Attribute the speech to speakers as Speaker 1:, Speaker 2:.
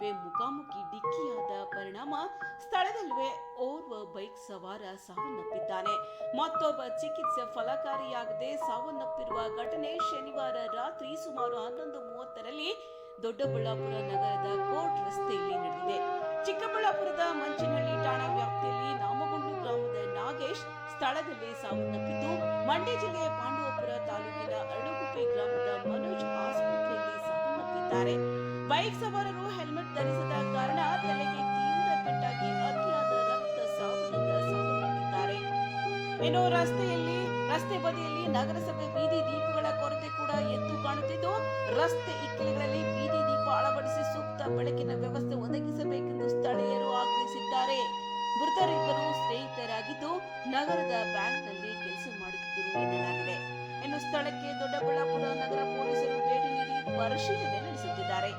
Speaker 1: ನಡುವೆ ಮುಖಾಮುಖಿ ಡಿಕ್ಕಿಯಾದ ಪರಿಣಾಮ ಸ್ಥಳದಲ್ಲೇ ಓರ್ವ ಬೈಕ್ ಸವಾರ ಸಾವನ್ನಪ್ಪಿದ್ದಾನೆ. ಮತ್ತೊಬ್ಬ ಚಿಕಿತ್ಸೆ ಫಲಕಾರಿಯಾಗದೆ ಸಾವನ್ನಪ್ಪಿರುವ ಘಟನೆ ಶನಿವಾರ ರಾತ್ರಿ ಸುಮಾರು 11:30ರಲ್ಲಿ ದೊಡ್ಡಬಳ್ಳಾಪುರ ನಗರದ ಕೋರ್ಟ್ ರಸ್ತೆಯಲ್ಲಿ ನಡೆದಿದೆ. ಚಿಕ್ಕಬಳ್ಳಾಪುರದ ಮಂಚನಹಳ್ಳಿ ಠಾಣಾ ವ್ಯಾಪ್ತಿಯಲ್ಲಿ ನಾಮಗುಂಡು ಗ್ರಾಮದ ನಾಗೇಶ್ ಸ್ಥಳದಲ್ಲೇ ಸಾವನ್ನಪ್ಪಿದ್ದು, ಮಂಡ್ಯ ಜಿಲ್ಲೆಯ ಪಾಂಡವಪುರ ತಾಲೂಕಿನ ಅರಳುಗುಪ್ಪೆ ಗ್ರಾಮದ ಮನೋಜ್ ಆಸ್ಪತ್ರೆಯಲ್ಲಿ ಸಾವನ್ನಪ್ಪಿದ್ದಾರೆ. ಬೈಕ್ ಸವಾರರು ಹೆಲ್ಮೆಟ್ ಧರಿಸದ ಕಾರಣ ತಲೆಗೆ ತೀವ್ರ ಪೆಟ್ಟಾಗಿ ಅತಿಯಾದ ರಕ್ತಸ್ರಾವದಿಂದ ಸಾವನ್ನಪ್ಪಿದ್ದಾರೆ. ಇನ್ನು ರಸ್ತೆ ಬದಿಯಲ್ಲಿ ನಗರಸಭೆ ಬೀದಿ ದೀಪಗಳ ಕೊರತೆ ಕೂಡ ಎದ್ದು ಕಾಣುತ್ತಿದ್ದು, ರಸ್ತೆ ಇಕ್ಕೆಲೆಗಳಲ್ಲಿ ಬೀದಿ ದೀಪ ಅಳವಡಿಸಿ ಸೂಕ್ತ ಬೆಳಕಿನ ವ್ಯವಸ್ಥೆ ಒದಗಿಸಬೇಕೆಂದು ಸ್ಥಳೀಯರು ಆಗ್ರಹಿಸಿದ್ದಾರೆ. ಮೃತರಿಬ್ಬರು ಸ್ನೇಹಿತರಾಗಿದ್ದು, ನಗರದ ಬ್ಯಾಂಕ್ನಲ್ಲಿ ಕೆಲಸ ಮಾಡುತ್ತಿದ್ದರು ಎನ್ನಲಾಗಿದೆ. ಇನ್ನು ಸ್ಥಳಕ್ಕೆ ದೊಡ್ಡಬಳ್ಳಾಪುರ ನಗರ ಪೊಲೀಸರು ಭೇಟಿ ನೀಡಿ ಪರಿಶೀಲನೆ ನಡೆಸುತ್ತಿದ್ದಾರೆ.